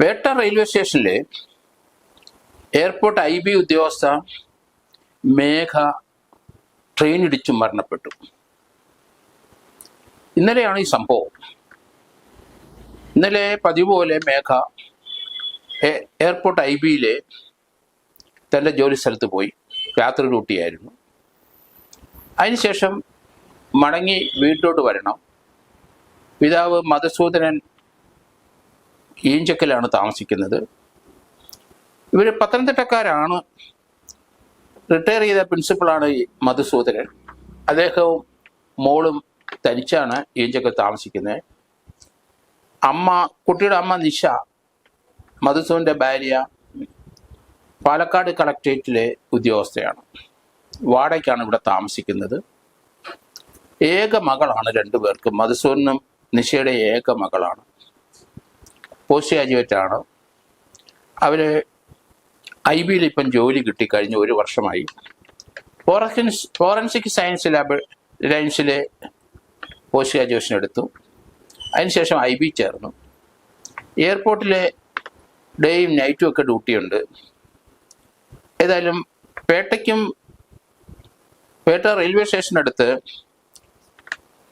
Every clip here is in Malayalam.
പേട്ട റെയിൽവേ സ്റ്റേഷനിലെ എയർപോർട്ട് IB ഉദ്യോഗസ്ഥ മേഘ ട്രെയിൻ ഇടിച്ചു മരണപ്പെട്ടു. ഇന്നലെയാണ് ഈ സംഭവം. ഇന്നലെ പതിവ് പോലെ മേഘ എയർപോർട്ട് IBയിലെ തൻ്റെ ജോലി സ്ഥലത്ത് പോയി. രാത്രി ഡ്യൂട്ടിയായിരുന്നു. അതിനുശേഷം മടങ്ങി വീട്ടിലോട്ട് വരണം. പിതാവ് മധുസൂദനൻ ഈഞ്ചക്കലാണ് താമസിക്കുന്നത്. ഇവർ പത്തനംതിട്ടക്കാരാണ്. റിട്ടയർ ചെയ്ത പ്രിൻസിപ്പളാണ് ഈ മധുസൂദനൻ. അദ്ദേഹവും മോളും തനിച്ചാണ് ഈഞ്ചക്കൽ താമസിക്കുന്നത്. കുട്ടിയുടെ അമ്മ നിഷ, മധുസൂദൻ്റെ ഭാര്യ, പാലക്കാട് കളക്ട്രേറ്റിലെ ഉദ്യോഗസ്ഥയാണ്. വാടകയ്ക്കാണ് ഇവിടെ താമസിക്കുന്നത്. ഏക മകളാണ് രണ്ടുപേർക്കും. മധുസൂദനും നിഷയുടെ ഏക മകളാണ്. പോസ്റ്റ് ഗ്രാജുവേറ്റാണ്. അവർ IBയിൽ ഇപ്പം ജോലി കിട്ടി. കഴിഞ്ഞ 1 വർഷമായി. ഫോറൻസിക് സയൻസ് ലൈൻസിലെ പോസ്റ്റ് ഗ്രാജുവേഷൻ എടുത്തു. അതിനുശേഷം IB ചേർന്നു. എയർപോർട്ടിലെ ഡേയും നൈറ്റും ഒക്കെ ഡ്യൂട്ടിയുണ്ട്. ഏതായാലും പേട്ട റെയിൽവേ സ്റ്റേഷനടുത്ത്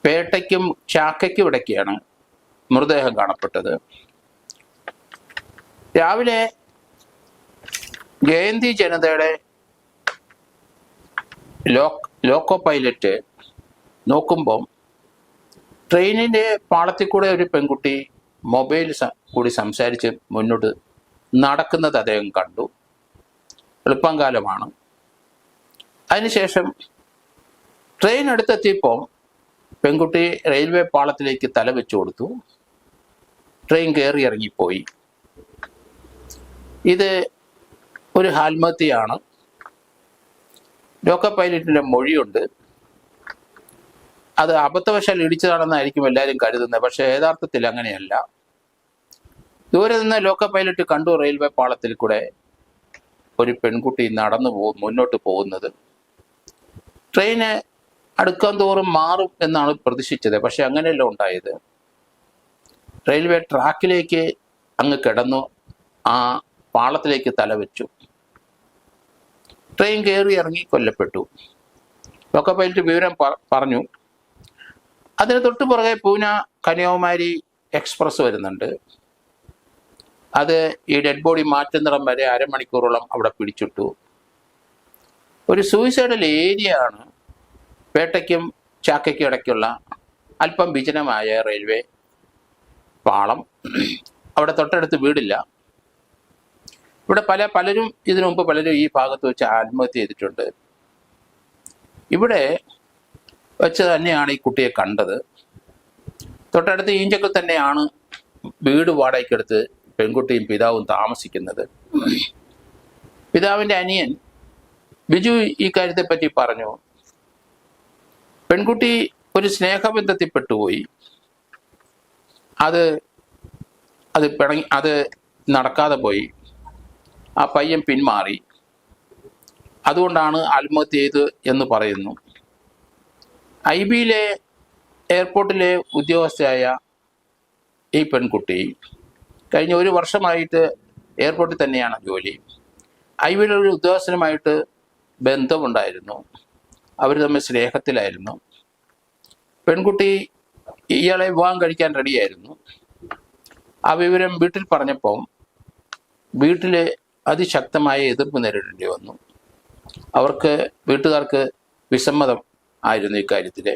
പേട്ടയ്ക്കും ചാക്കയ്ക്കും ഇടയ്ക്കാണ് മൃതദേഹം കാണപ്പെട്ടത്. രാവിലെ ജയന്തി ജനതയുടെ ലോക്കോ പൈലറ്റ് നോക്കുമ്പം ട്രെയിനിൻ്റെ പാളത്തിൽ കൂടെ ഒരു പെൺകുട്ടി മൊബൈൽ കൂടി സംസാരിച്ച് മുന്നോട്ട് നടക്കുന്നത് അദ്ദേഹം കണ്ടു. എളുപ്പകാലമാണ്. അതിനുശേഷം ട്രെയിൻ അടുത്തെത്തിയപ്പോൾ പെൺകുട്ടി റെയിൽവേ പാളത്തിലേക്ക് തല വെച്ചു കൊടുത്തു. ട്രെയിൻ കയറി ഇറങ്ങിപ്പോയി. ഇത് ഒരു ആത്മഹത്യയാണ്. ലോക്കോ പൈലറ്റിൻ്റെ മൊഴിയുണ്ട്. അത് അബദ്ധവശാൽ ഇടിച്ചതാണെന്നായിരിക്കും എല്ലാവരും കരുതുന്നത്. പക്ഷേ യഥാർത്ഥത്തിൽ അങ്ങനെയല്ല. ദൂരെ നിന്ന് ലോക്കോ പൈലറ്റ് കണ്ടു റെയിൽവേ പാളത്തിൽ കൂടെ ഒരു പെൺകുട്ടി മുന്നോട്ട് പോകുന്നത്. ട്രെയിന് അടുക്കാൻ തോറും മാറും എന്നാണ് പ്രതീക്ഷിച്ചത്. പക്ഷെ അങ്ങനെയല്ല ഉണ്ടായത്. റെയിൽവേ ട്രാക്കിലേക്ക് അങ്ങ് കിടന്നു. ആ പാളത്തിലേക്ക് തലവെച്ചു. ട്രെയിൻ കയറി ഇറങ്ങി കൊല്ലപ്പെട്ടു. ലോക്കോ പൈലറ്റ് വിവരം പറഞ്ഞു. അതിന് തൊട്ടു പുറകെ പൂന കന്യാകുമാരി എക്സ്പ്രസ് വരുന്നുണ്ട്. അത് ഈ ഡെഡ് ബോഡി മാറ്റുന്നിടം വരെ 1/2 മണിക്കൂറോളം അവിടെ പിടിച്ചിട്ടു. ഒരു സൂയിസൈഡൽ ഏരിയ ആണ് പേട്ടയ്ക്കും ചാക്കയ്ക്കും ഇടയ്ക്കുള്ള അല്പം വിജനമായ റെയിൽവേ പാളം. അവിടെ തൊട്ടടുത്ത് വീടില്ല. ഇവിടെ പലരും ഇതിനു മുമ്പ് പലരും ഈ ഭാഗത്ത് വെച്ച് ആത്മഹത്യ ചെയ്തിട്ടുണ്ട്. ഇവിടെ വെച്ച് തന്നെയാണ് ഈ കുട്ടിയെ കണ്ടത്. തൊട്ടടുത്ത് ഈഞ്ചക്കൽ തന്നെയാണ് വീട് വാടകയ്ക്കെടുത്ത് പെൺകുട്ടിയും പിതാവും താമസിക്കുന്നത്. പിതാവിൻ്റെ അനിയൻ ബിജു ഈ കാര്യത്തെപ്പറ്റി പറഞ്ഞു. പെൺകുട്ടി ഒരു സ്നേഹബന്ധത്തിൽ പെട്ടുപോയി. അത് നടക്കാതെ പോയി. ആ പയ്യൻ പിന്മാറി. അതുകൊണ്ടാണ് ആത്മഹത്യ ചെയ്ത് എന്ന് പറയുന്നു. IBയിലെ എയർപോർട്ടിലെ ഉദ്യോഗസ്ഥയായ ഈ പെൺകുട്ടി കഴിഞ്ഞ 1 വർഷമായിട്ട് എയർപോർട്ടിൽ തന്നെയാണ് ജോലി. IBയിലെ ഒരു ഉദ്യോഗസ്ഥനുമായിട്ട് ബന്ധമുണ്ടായിരുന്നു. അവർ തമ്മിൽ സ്നേഹത്തിലായിരുന്നു. പെൺകുട്ടി ഇയാളെ വിവാഹം കഴിക്കാൻ റെഡിയായിരുന്നു. ആ വിവരം വീട്ടിൽ പറഞ്ഞപ്പോൾ വീട്ടിൽ അതിശക്തമായ എതിർപ്പ് നേരിടേണ്ടി വന്നു. വീട്ടുകാർക്ക് വിസമ്മതം ആയിരുന്നു ഇക്കാര്യത്തിൽ.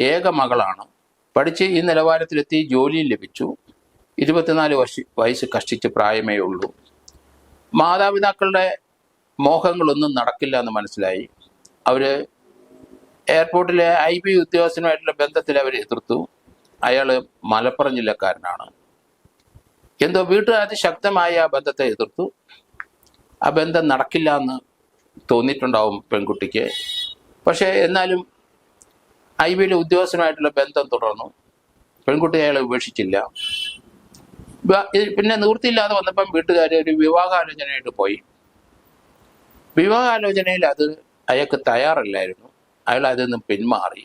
ഏക മകളാണ്. പഠിച്ച് ഈ നിലവാരത്തിലെത്തി ജോലിയും ലഭിച്ചു. 24 വയസ്സ് കഷ്ടിച്ച് പ്രായമേ ഉള്ളൂ. മാതാപിതാക്കളുടെ മോഹങ്ങളൊന്നും നടക്കില്ല എന്ന് മനസ്സിലായി. അവർ എയർപോർട്ടിലെ IB ഉദ്യോഗസ്ഥനുമായിട്ടുള്ള ബന്ധത്തിൽ അവർ എതിർത്തു. അയാൾ മലപ്പുറം ജില്ലക്കാരനാണ്. എന്തോ വീട്ടുകാർ അതിശക്തമായ ആ ബന്ധത്തെ എതിർത്തു. ആ ബന്ധം നടക്കില്ല എന്ന് തോന്നിയിട്ടുണ്ടാവും പെൺകുട്ടിക്ക്. പക്ഷേ എന്നാലും IBയിലെ ഉദ്യോഗസ്ഥനുമായിട്ടുള്ള ബന്ധം തുടർന്നു. പെൺകുട്ടി അയാളെ ഉപേക്ഷിച്ചില്ല. പിന്നെ നിവൃത്തിയില്ലാതെ വന്നപ്പം വീട്ടുകാർ ഒരു വിവാഹാലോചനയായിട്ട് പോയി. വിവാഹാലോചനയിൽ അയാൾക്ക് തയ്യാറല്ലായിരുന്നു. അയാൾ അതിൽ നിന്ന് പിന്മാറി.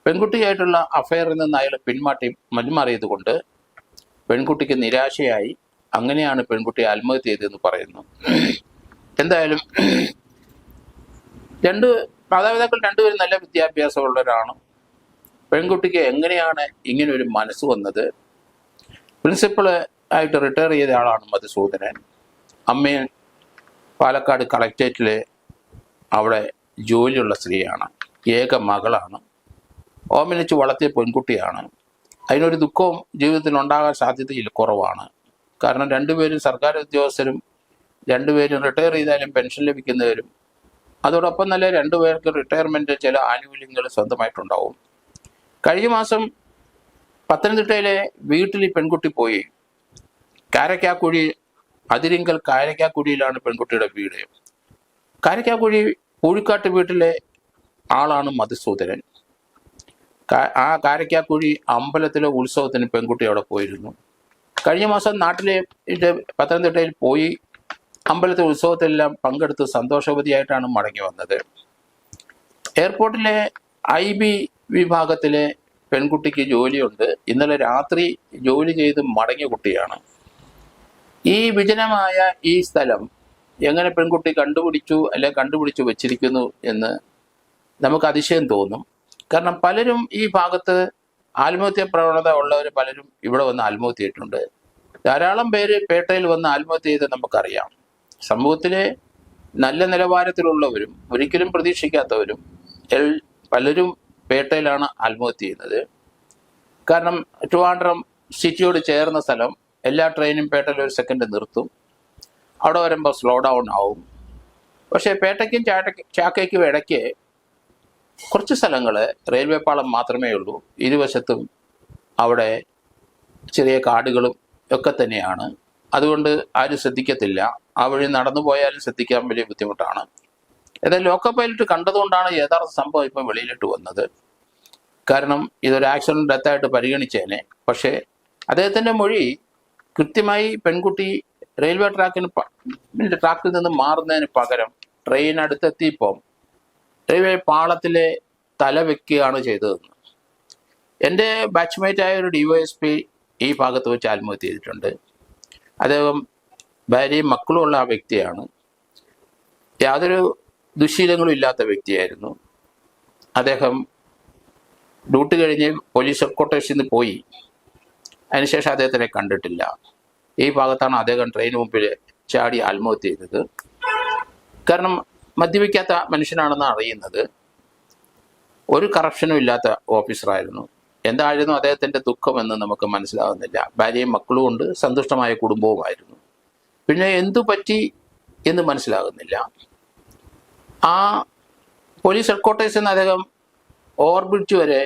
പെൺകുട്ടിയായിട്ടുള്ള അഫയറിൽ നിന്ന് അയാൾ പിന്മാറിയത് കൊണ്ട് പെൺകുട്ടിക്ക് നിരാശയായി അങ്ങനെയാണ് പെൺകുട്ടി ആത്മഹത്യ ചെയ്തതെന്ന് പറയുന്നു. എന്തായാലും മാതാപിതാക്കൾ രണ്ടുപേരും നല്ല വിദ്യാഭ്യാസമുള്ളവരാണ്. പെൺകുട്ടിക്ക് എങ്ങനെയാണ് ഇങ്ങനെ ഒരു മനസ്സ് വന്നത്? പ്രിൻസിപ്പള് ആയിട്ട് റിട്ടയർ ചെയ്ത ആളാണ് മധുസൂദനൻ. അമ്മയും പാലക്കാട് കളക്ടറേറ്റില് അവിടെ ജോലിയുള്ള സ്ത്രീയാണ്. ഏക മകളാണ്. ഓമനിച്ച് വളർത്തിയ പെൺകുട്ടിയാണ്. അതിനൊരു ദുഃഖവും ജീവിതത്തിൽ ഉണ്ടാകാൻ സാധ്യതയിൽ കുറവാണ്. കാരണം രണ്ടുപേരും സർക്കാർ ഉദ്യോഗസ്ഥരും, രണ്ടുപേരും റിട്ടയർ ചെയ്താലും പെൻഷൻ ലഭിക്കുന്നവരും, അതോടൊപ്പം തന്നെ രണ്ടുപേർക്ക് റിട്ടയർമെൻറ്റ് ചില ആനുകൂല്യങ്ങൾ സ്വന്തമായിട്ടുണ്ടാവും. കഴിഞ്ഞ മാസം പത്തനംതിട്ടയിലെ വീട്ടിൽ ഈ പെൺകുട്ടി പോയി. കാരക്കാക്കുഴി, അതിരിങ്കൽ കാരക്കാക്കുഴിയിലാണ് പെൺകുട്ടിയുടെ വീട്. കാരക്കാക്കുഴി പൂഴിക്കാട്ട് വീട്ടിലെ ആളാണ് മധുസൂദനൻ. ആ കാരക്കാക്കുഴി അമ്പലത്തിലെ ഉത്സവത്തിന് പെൺകുട്ടി അവിടെ പോയിരുന്നു. കഴിഞ്ഞ മാസം നാട്ടിലെ പത്തനംതിട്ടയിൽ പോയി അമ്പലത്തിലെ ഉത്സവത്തിലെല്ലാം പങ്കെടുത്ത് സന്തോഷവതിയായിട്ടാണ് മടങ്ങി വന്നത്. എയർപോർട്ടിലെ IB വിഭാഗത്തിലെ പെൺകുട്ടിക്ക് ജോലിയുണ്ട്. ഇന്നലെ രാത്രി ജോലി ചെയ്ത് മടങ്ങിയ കുട്ടിയാണ്. ഈ വിജനമായ ഈ സ്ഥലം എങ്ങനെ പെൺകുട്ടി കണ്ടുപിടിച്ചു വെച്ചിരിക്കുന്നു എന്ന് നമുക്ക് അതിശയം തോന്നും. കാരണം പലരും ഈ ഭാഗത്ത് ആത്മഹത്യ പ്രവണത ഉള്ളവർ പലരും ഇവിടെ വന്ന് ആത്മഹത്യ ചെയ്തിട്ടുണ്ട്. ധാരാളം പേര് പേട്ടയിൽ വന്ന് ആത്മഹത്യ ചെയ്ത് നമുക്കറിയാം. സമൂഹത്തിലെ നല്ല നിലവാരത്തിലുള്ളവരും ഒരിക്കലും പ്രതീക്ഷിക്കാത്തവരും പലരും പേട്ടയിലാണ് ആത്മഹത്യ ചെയ്യുന്നത്. കാരണം ട്രിവാൻഡ്രം സിറ്റിയോട് ചേർന്ന സ്ഥലം, എല്ലാ ട്രെയിനും പേട്ടയിൽ ഒരു സെക്കൻഡ് നിർത്തും. അവിടെ വരുമ്പോൾ സ്ലോ ഡൗൺ ആവും. പക്ഷേ പേട്ടയ്ക്കും ചാക്കയ്ക്കും ഇടയ്ക്ക് കുറച്ച് സ്ഥലങ്ങൾ റെയിൽവേ പാളം മാത്രമേ ഉള്ളൂ. ഇരുവശത്തും അവിടെ ചെറിയ കാടുകളും ഒക്കെ തന്നെയാണ്. അതുകൊണ്ട് ആരും ശ്രദ്ധിക്കത്തില്ല. ആ വഴി നടന്നു പോയാലും ശ്രദ്ധിക്കാൻ വലിയ ബുദ്ധിമുട്ടാണ്. ഏതായാലും ലോക്കോ പൈലറ്റ് കണ്ടതുകൊണ്ടാണ് യഥാർത്ഥ സംഭവം ഇപ്പം വെളിയിലിട്ട് വന്നത്. കാരണം ഇതൊരു ആക്സിഡന്റ് ഡെത്തായിട്ട് പരിഗണിച്ചേനെ. പക്ഷേ അദ്ദേഹത്തിൻ്റെ മൊഴി കൃത്യമായി പെൺകുട്ടി റെയിൽവേ ട്രാക്കിൽ നിന്ന് മാറുന്നതിന് പകരം ട്രെയിൻ അടുത്തെത്തിയപ്പം റെയിൽവേ പാളത്തിലെ തല വെക്കുകയാണ് ചെയ്തതെന്ന്. എൻ്റെ ബാച്ച്മേറ്റായ ഒരു DYSP ഈ ഭാഗത്ത് വെച്ച് ആത്മഹത്യ ചെയ്തിട്ടുണ്ട്. അദ്ദേഹം ഭാര്യയും മക്കളുമുള്ള ആ വ്യക്തിയാണ്. യാതൊരു ദുശ്ശീലങ്ങളും ഇല്ലാത്ത വ്യക്തിയായിരുന്നു. അദ്ദേഹം ഡ്യൂട്ടി കഴിഞ്ഞ് പോലീസ് ഹെഡ്ക്വാർട്ടേഴ്സിൽ നിന്ന് പോയി. അതിനുശേഷം അദ്ദേഹത്തിനെ കണ്ടിട്ടില്ല. ഈ ഭാഗത്താണ് അദ്ദേഹം ട്രെയിൻ മുമ്പിൽ ചാടി ആത്മഹത്യ ചെയ്തത്. കാരണം മദ്യപിക്കാത്ത മനുഷ്യനാണെന്ന് അറിയുന്നത്. ഒരു കറപ്ഷനും ഇല്ലാത്ത ഓഫീസറായിരുന്നു. എന്തായിരുന്നു അദ്ദേഹത്തിൻ്റെ ദുഃഖമെന്ന് നമുക്ക് മനസ്സിലാകുന്നില്ല. ഭാര്യയും മക്കളും ഉണ്ട്, സന്തുഷ്ടമായ കുടുംബവുമായിരുന്നു. പിന്നെ എന്തു പറ്റി എന്ന് മനസ്സിലാകുന്നില്ല. ആ പോലീസ് ഹെഡ്ക്വാർട്ടേഴ്സിൽ നിന്ന് അദ്ദേഹം ഓവർബ്രിഡ്ജ് വരെ,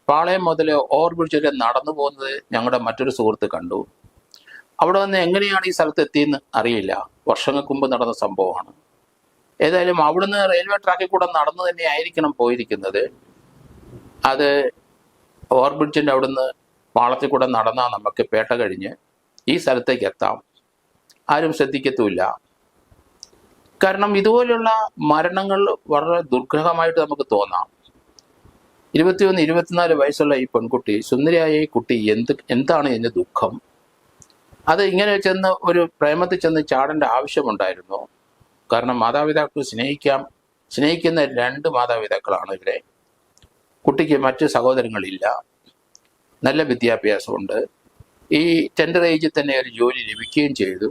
പാളയം മുതൽ ഓവർബ്രിഡ്ജ് വരെ നടന്നു പോകുന്നത് ഞങ്ങളുടെ മറ്റൊരു സുഹൃത്ത് കണ്ടു. അവിടെ വന്ന് എങ്ങനെയാണ് ഈ സ്ഥലത്ത് എത്തിയെന്ന് അറിയില്ല. വർഷങ്ങൾക്ക് മുമ്പ് നടന്ന സംഭവമാണ്. ഏതായാലും അവിടുന്ന് റെയിൽവേ ട്രാക്കിൽ കൂടെ നടന്നു തന്നെ ആയിരിക്കണം പോയിരിക്കുന്നത്. അത് ഓവർബ്രിഡ്ജിൻ്റെ അവിടുന്ന് പാളത്തിൽ കൂടെ നടന്നാൽ നമുക്ക് പേട്ട കഴിഞ്ഞ് ഈ സ്ഥലത്തേക്ക് എത്താം. ആരും ശ്രദ്ധിക്കത്തുമില്ല. കാരണം ഇതുപോലെയുള്ള മരണങ്ങൾ വളരെ ദുർഗ്രഹമായിട്ട് നമുക്ക് തോന്നാം. 21-24 വയസ്സുള്ള ഈ പെൺകുട്ടി, സുന്ദരിയായ ഈ കുട്ടി എന്താണ് ഇതിൻ്റെ ദുഃഖം? അത് ഇങ്ങനെ ചെന്ന് ഒരു പ്രേമത്തിൽ ചെന്ന് ചാടേണ്ട ആവശ്യമുണ്ടായിരുന്നു. കാരണം മാതാപിതാക്കൾ സ്നേഹിക്കുന്ന 2 മാതാപിതാക്കളാണ് ഇവിടെ. കുട്ടിക്ക് മറ്റ് സഹോദരങ്ങളില്ല, നല്ല വിദ്യാഭ്യാസമുണ്ട്. ഈ ടെൻഡർ ഏജിൽ തന്നെ ഒരു ജോലി ലഭിക്കുകയും ചെയ്തു.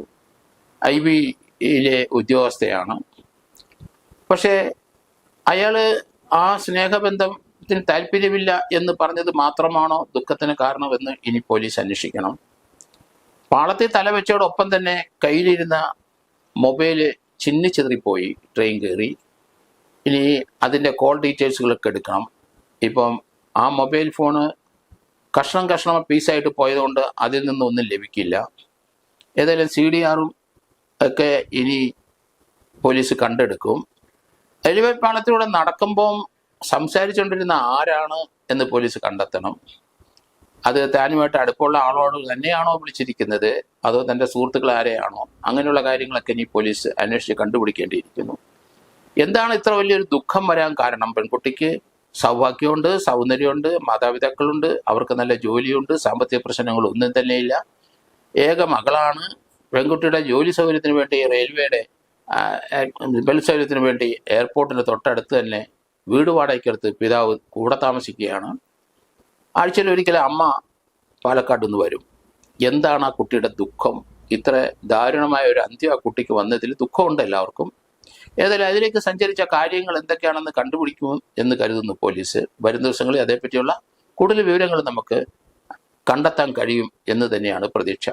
IBയിലെ ഉദ്യോഗസ്ഥയാണ്. പക്ഷേ അയാൾ ആ സ്നേഹബന്ധത്തിന് താല്പര്യമില്ല എന്ന് പറഞ്ഞത് മാത്രമാണോ ദുഃഖത്തിന് കാരണമെന്ന് ഇനി പോലീസ് അന്വേഷിക്കണം. പാളത്തിൽ തല വെച്ചോടൊപ്പം തന്നെ കയ്യിലിരുന്ന മൊബൈല് ചിന്നിച്ചെതറിപ്പോയി ട്രെയിൻ കയറി. ഇനി അതിൻ്റെ കോൾ ഡീറ്റെയിൽസുകളൊക്കെ എടുക്കണം. ഇപ്പം ആ മൊബൈൽ ഫോണ് കഷ്ണം പീസായിട്ട് പോയതുകൊണ്ട് അതിൽ നിന്നൊന്നും ലഭിക്കില്ല. ഏതായാലും CDRും ഒക്കെ ഇനി പോലീസ് കണ്ടെടുക്കും. റെയിൽവേ പാളത്തിലൂടെ നടക്കുമ്പം സംസാരിച്ചുകൊണ്ടിരുന്ന ആരാണ് എന്ന് പോലീസ് കണ്ടെത്തണം. അത് താനുമായിട്ട് അടുപ്പമുള്ള ആളോട് തന്നെയാണോ വിളിച്ചിരിക്കുന്നത്, അതോ തൻ്റെ സുഹൃത്തുക്കൾ ആരെയാണോ? അങ്ങനെയുള്ള കാര്യങ്ങളൊക്കെ ഇനി പോലീസ് അന്വേഷിച്ച് കണ്ടുപിടിക്കേണ്ടിയിരിക്കുന്നു. എന്താണ് ഇത്ര വലിയൊരു ദുഃഖം വരാൻ കാരണം? പെൺകുട്ടിക്ക് സൗഭാഗ്യമുണ്ട്, സൗന്ദര്യമുണ്ട്, മാതാപിതാക്കളുണ്ട്, അവർക്ക് നല്ല ജോലിയുണ്ട്, സാമ്പത്തിക പ്രശ്നങ്ങളൊന്നും തന്നെയില്ല. ഏക മകളാണ്. പെൺകുട്ടിയുടെ ജോലി സൗകര്യത്തിന് വേണ്ടി റെയിൽവേയുടെ ബൽ സൗകര്യത്തിന് വേണ്ടി എയർപോർട്ടിന് തൊട്ടടുത്ത് തന്നെ വീട് വാടകയ്ക്കെടുത്ത് പിതാവ് കൂടെ താമസിക്കുകയാണ്. ആഴ്ചയിൽ ഒരിക്കലും അമ്മ പാലക്കാട് നിന്ന് വരും. എന്താണ് ആ കുട്ടിയുടെ ദുഃഖം? ഇത്ര ദാരുണമായ ഒരു അന്ത്യം ആ കുട്ടിക്ക് വന്നതിൽ ദുഃഖമുണ്ട് എല്ലാവർക്കും. ഏതായാലും അതിലേക്ക് സഞ്ചരിച്ച കാര്യങ്ങൾ എന്തൊക്കെയാണെന്ന് കണ്ടുപിടിക്കും എന്ന് കരുതുന്നു പോലീസ്. വരും ദിവസങ്ങളിൽ അതേപ്പറ്റിയുള്ള കൂടുതൽ വിവരങ്ങൾ നമുക്ക് കണ്ടെത്താൻ കഴിയും എന്ന് തന്നെയാണ് പ്രതീക്ഷ.